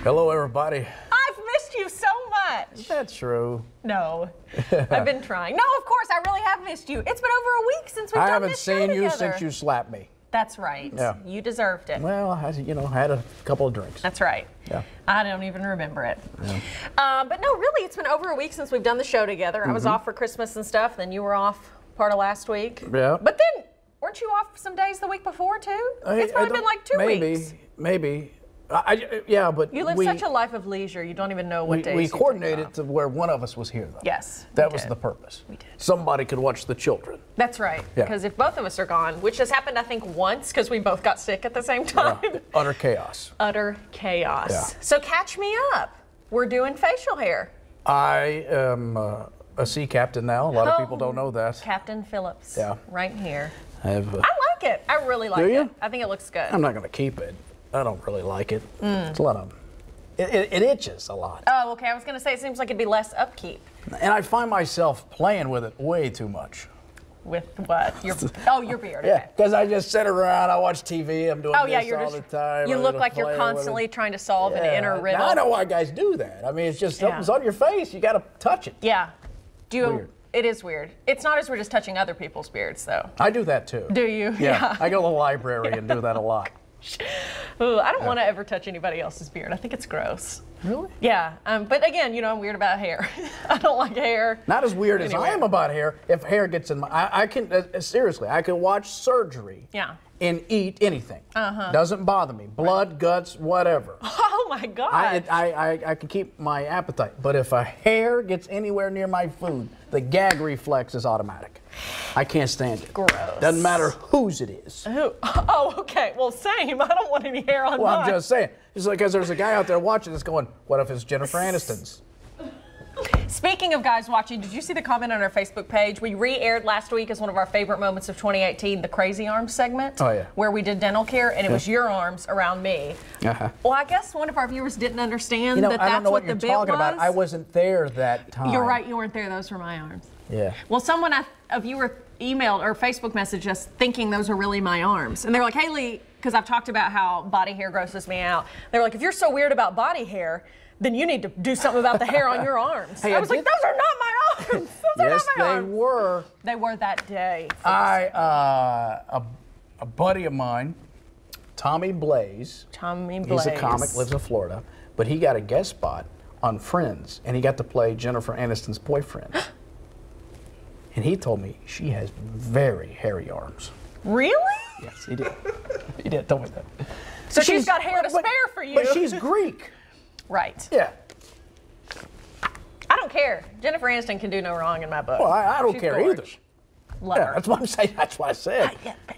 Hello, everybody. I've missed you so much. Is that true? No, I've been trying. No, of course, I really have missed you. It's been over a week since we've done this show together. I haven't seen you since you slapped me. That's right. Yeah. You deserved it. Well, I had a couple of drinks. That's right. Yeah. I don't even remember it. Yeah. But no, really, it's been over a week since we've done the show together. I was off for Christmas and stuff. Then you were off part of last week. Yeah. But then, weren't you off some days the week before, too? It's probably been like 2 weeks. Maybe. Yeah, but you live such a life of leisure, you don't even know what days we you take coordinated off. To where one of us was here, though. Yes, that was the purpose. We did. Somebody could watch the children. That's right. Yeah. Because if both of us are gone, which has happened, I think, once, because we both got sick at the same time. Yeah. Utter chaos. Utter chaos. Yeah. So catch me up. We're doing facial hair. I am a sea captain now. A lot of people don't know that. Captain Phillips. Yeah. Right here. I like it. I really like it. I think it looks good. I'm not going to keep it. I don't really like it. It's a lot of, it itches a lot. Oh, okay. I was going to say, it seems like it'd be less upkeep. And I find myself playing with it way too much. With what? Your beard. Yeah, because I just sit around, I watch TV, I'm doing this all the time. You look like you're constantly trying to solve an inner riddle. Now, I know why guys do that. I mean, it's just something's on your face, you got to touch it. Yeah. Weird. It is weird. It's not as weird as touching other people's beards, though. I do that, too. Do you? Yeah. I go to the library and do that a lot. Ooh, I don't want to ever touch anybody else's beard. I think it's gross. Really? Yeah. But again, I'm weird about hair. I don't like hair. Not as weird as I am about hair. If hair gets in my, I can seriously, I can watch surgery. Yeah. And eat anything. Doesn't bother me. Blood, guts, whatever. Oh my God. I can keep my appetite. But if a hair gets anywhere near my food, the gag reflex is automatic. I can't stand it. Gross. Doesn't matter whose it is. Who? Oh, okay. Well, same. I don't want any hair on mine. Well, I'm just saying. It's like, because there's a guy out there watching this going, what if it's Jennifer Aniston's? Speaking of guys watching, did you see the comment on our Facebook page? We re-aired last week as one of our favorite moments of 2018, the Crazy Arms segment. Oh, yeah. Where we did dental care, and it was your arms around me. Well, I guess one of our viewers didn't understand that that's what the bit was. I don't know what you're talking about. I wasn't there that time. You're right, you weren't there. Those were my arms. Yeah. Well, a viewer emailed or Facebook messaged us thinking those are really my arms. And they're like, Hayley, because I've talked about how body hair grosses me out. They're like, if you're so weird about body hair, then you need to do something about the hair on your arms. Hey, I was like, those are not my arms. Yes, they were. They were that day. A buddy of mine, Tommy Blaze. He's a comic, lives in Florida, but he got a guest spot on Friends, and he got to play Jennifer Aniston's boyfriend. And he told me she has very hairy arms. Really? Yes, he did. He did tell me that. So she's got hair to spare for you. But she's Greek. Right. Yeah. I don't care. Jennifer Aniston can do no wrong in my book. Well, I don't care either. Love her. That's what I'm saying. That's what I said.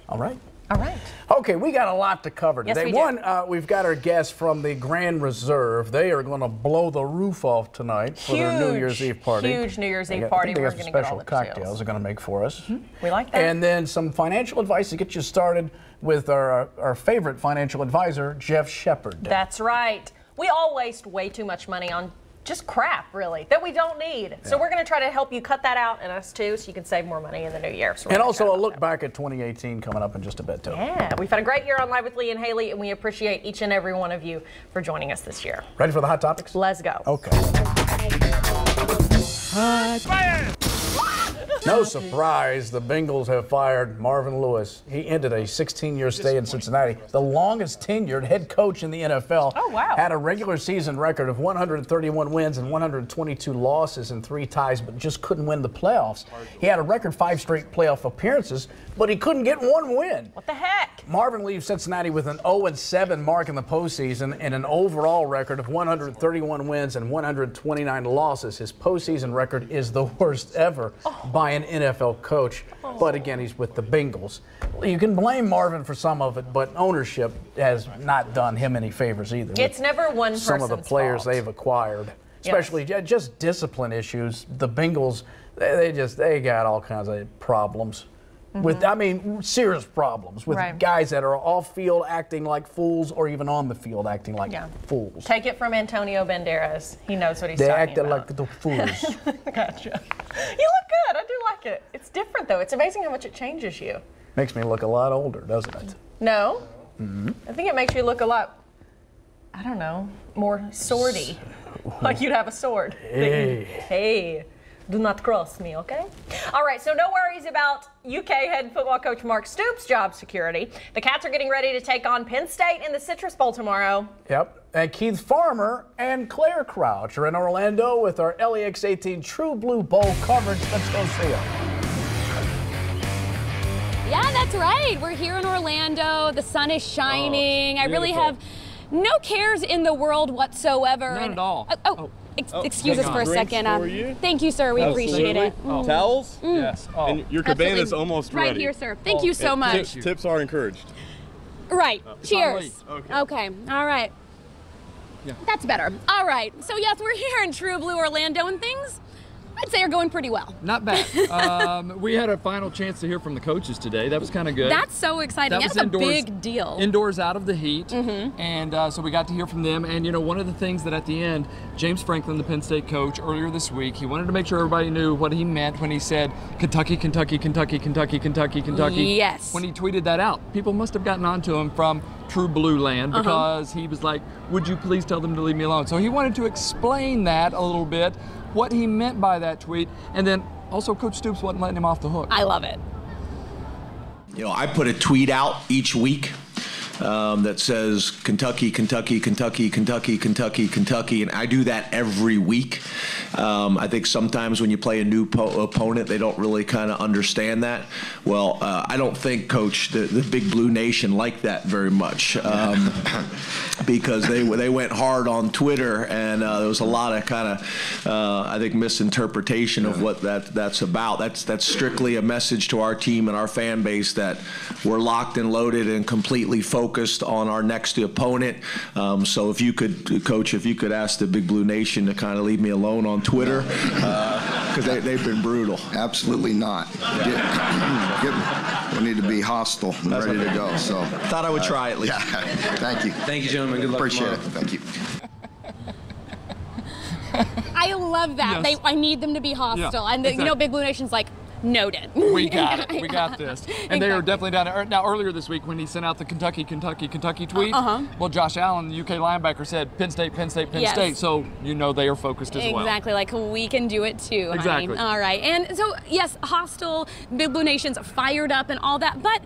All right. All right. Okay, we got a lot to cover today. Yes, we do. We've got our guests from the Grand Reserve. They are going to blow the roof off tonight for their New Year's Eve party. Huge New Year's Eve party. They We're got some going to get all special the cocktails they're going to make for us. We like that. And then some financial advice to get you started with our favorite financial advisor, Jeff Shepard. That's right. We all waste way too much money on just crap, really, that we don't need. Yeah. So we're going to try to help you cut that out, and us too, so you can save more money in the new year. So and also a look back at 2018 coming up in just a bit, too. Yeah, we've had a great year on Live with Lee and Hayley, and we appreciate each and every one of you for joining us this year. Ready for the hot topics? Let's go. Okay. No surprise, the Bengals have fired Marvin Lewis. He ended a 16-year stay in Cincinnati, the longest tenured head coach in the NFL. Oh, wow. Had a regular season record of 131 wins and 122 losses and 3 ties, but just couldn't win the playoffs. He had a record 5 straight playoff appearances, but he couldn't get 1 win. What the heck? Marvin leaves Cincinnati with an 0-7 mark in the postseason and an overall record of 131 wins and 129 losses. His postseason record is the worst ever by an NFL coach. But again, he's with the Bengals. You can blame Marvin for some of it, but ownership has not done him any favors either. It's never one person's some of the players fault. They've acquired, especially just discipline issues. The Bengals, they got all kinds of problems. With, serious problems with guys that are off field acting like fools or even on the field acting like fools. Take it from Antonio Banderas. He knows what he's talking about. They acted like the fools. Gotcha. You look good. I do like it. It's different, though. It's amazing how much it changes you. Makes me look a lot older, doesn't it? No. I think it makes you look a lot I don't know, more swordy. Like you'd have a sword. Hey, do not cross me, okay? All right, so no worries about UK head football coach Mark Stoops' job security. The Cats are getting ready to take on Penn State in the Citrus Bowl tomorrow. Yep, and Keith Farmer and Claire Crouch are in Orlando with our LEX 18 True Blue Bowl coverage. Let's go see them. Yeah, that's right. We're here in Orlando. The sun is shining. I really have no cares in the world whatsoever. Not at all. Excuse us for a second. Thank you, sir. We appreciate it. Towels? Yes. And your cabana is almost ready. Right here, sir. Thank you so much. Tips are encouraged. Right. Cheers. Okay. All right. Yeah. That's better. All right. So, yes, we're here in True Blue Orlando, and things, I'd say, are going pretty well. Not bad. We had a final chance to hear from the coaches today. That was kind of good. That's so exciting. That's a big deal. Indoors, out of the heat. And so we got to hear from them. And, you know, one of the things that at the end, James Franklin, the Penn State coach, earlier this week, he wanted to make sure everybody knew what he meant when he said Kentucky, Kentucky, Kentucky, Kentucky, Kentucky, Kentucky. Yes. When he tweeted that out, people must have gotten onto him from True Blue Land because he was like, would you please tell them to leave me alone? So he wanted to explain that a little bit, what he meant by that tweet, and then also Coach Stoops wasn't letting him off the hook. I love it. You know, I put a tweet out each week that says Kentucky, Kentucky, Kentucky, Kentucky, Kentucky, Kentucky, and I do that every week. I think sometimes when you play a new opponent, they don't really kind of understand that. Well, I don't think, Coach, the Big Blue Nation liked that very much because they went hard on Twitter, and there was a lot of kind of, I think, misinterpretation of what that's about. That's strictly a message to our team and our fan base that we're locked and loaded and completely focused on our next opponent. So if you could, Coach, if you could ask the Big Blue Nation to kind of leave me alone on Twitter, because they've been brutal. Absolutely not. We need to be hostile and ready to go. So thought I would try at least. Yeah. Thank you. Thank you, gentlemen. Good luck. Appreciate tomorrow. it. Thank you. I love that. Yes. I need them to be hostile. And, exactly. you know, Big Blue Nation's like, noted. We got it. We got this. And they are definitely down there. Now, earlier this week when he sent out the Kentucky, Kentucky, Kentucky tweet, well, Josh Allen, the UK linebacker, said Penn State, Penn State, Penn State. So, you know, they are focused as well. Exactly. Like, we can do it too. Exactly. Honey. All right. And so, yes, hostile, Big Blue Nation's fired up and all that, but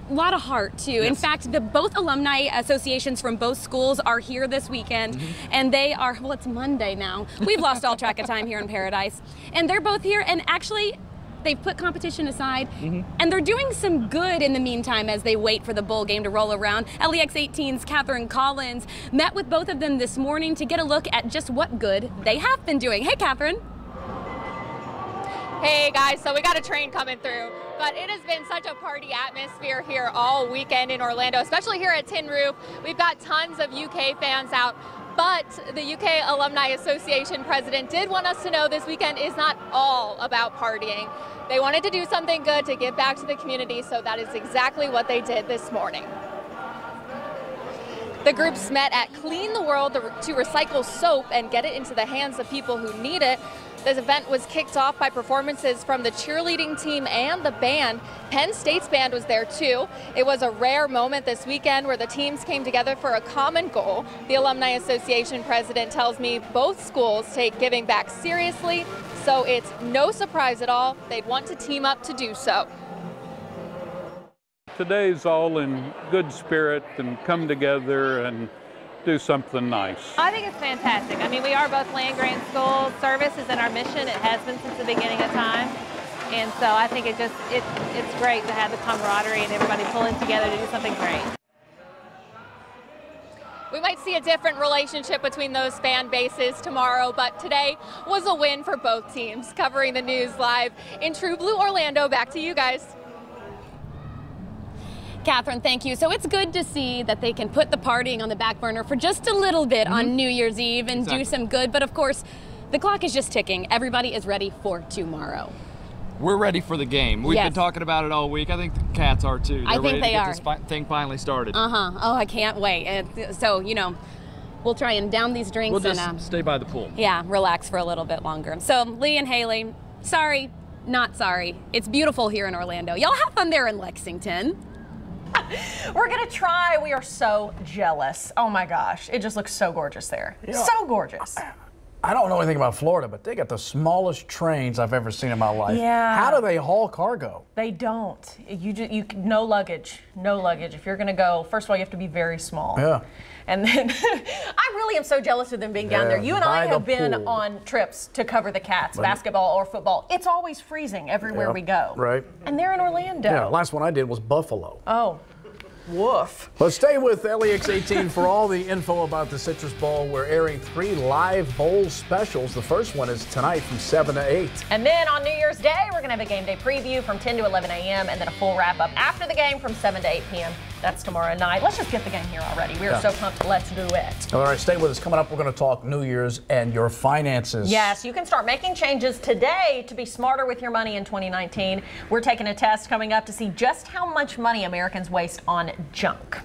a lot of heart too. Yes. In fact, both alumni associations from both schools are here this weekend, and they are, well, it's Monday now. We've lost all track of time here in Paradise. And they're both here, and actually, they've put competition aside, and they're doing some good in the meantime as they wait for the bowl game to roll around. LEX 18's Catherine Collins met with both of them this morning to get a look at just what good they have been doing. Hey, Catherine. Hey guys, so we got a train coming through, but it has been such a party atmosphere here all weekend in Orlando, especially here at Tin Roof. We've got tons of UK fans out. But the UK Alumni Association president did want us to know this weekend is not all about partying. They wanted to do something good to give back to the community, so that is exactly what they did this morning. The groups met at Clean the World to recycle soap and get it into the hands of people who need it. This event was kicked off by performances from the cheerleading team and the band. Penn State's band was there too. It was a rare moment this weekend where the teams came together for a common goal. The Alumni Association president tells me both schools take giving back seriously, so it's no surprise at all they'd want to team up to do so. Today's all in good spirit and come together and do something nice. I think it's fantastic. I mean, we are both land-grant schools. Service is in our mission. It has been since the beginning of time. And so I think it's great to have the camaraderie and everybody pulling together to do something great. We might see a different relationship between those fan bases tomorrow, but today was a win for both teams. Covering the news live in True Blue Orlando, back to you guys. Catherine, thank you. So it's good to see that they can put the partying on the back burner for just a little bit on New Year's Eve and do some good. But of course, the clock is just ticking. Everybody is ready for tomorrow. We're ready for the game. We've been talking about it all week. I think the Cats are too. I think they are. This thing finally started. Oh, I can't wait. So, you know, we'll try and down these drinks. We'll just stay by the pool. Yeah, relax for a little bit longer. So, Lee and Hayley, sorry, not sorry. It's beautiful here in Orlando. Y'all have fun there in Lexington. We're going to try. We are so jealous. Oh my gosh. It just looks so gorgeous there. You know, so gorgeous. I don't know anything about Florida, but they got the smallest trains I've ever seen in my life. Yeah. How do they haul cargo? They don't. No luggage. No luggage. If you're going to go, first of all, you have to be very small. Yeah. And then I really am so jealous of them being down there. You and I have been on trips to cover the Cats, basketball or football. It's always freezing everywhere we go. Right. And they're in Orlando. Yeah, last one I did was Buffalo. Oh. Woof. Let's stay with LEX 18 for all the info about the Citrus Bowl. We're airing 3 live bowl specials. The first one is tonight from 7 to 8. And then on New Year's Day, we're going to have a game day preview from 10 to 11 a.m. and then a full wrap-up after the game from 7 to 8 p.m. That's tomorrow night. Let's just get the game here already. We are so pumped. Let's do it. All right, stay with us. Coming up, we're going to talk New Year's and your finances. Yes, you can start making changes today to be smarter with your money in 2019. We're taking a test coming up to see just how much money Americans waste on junk.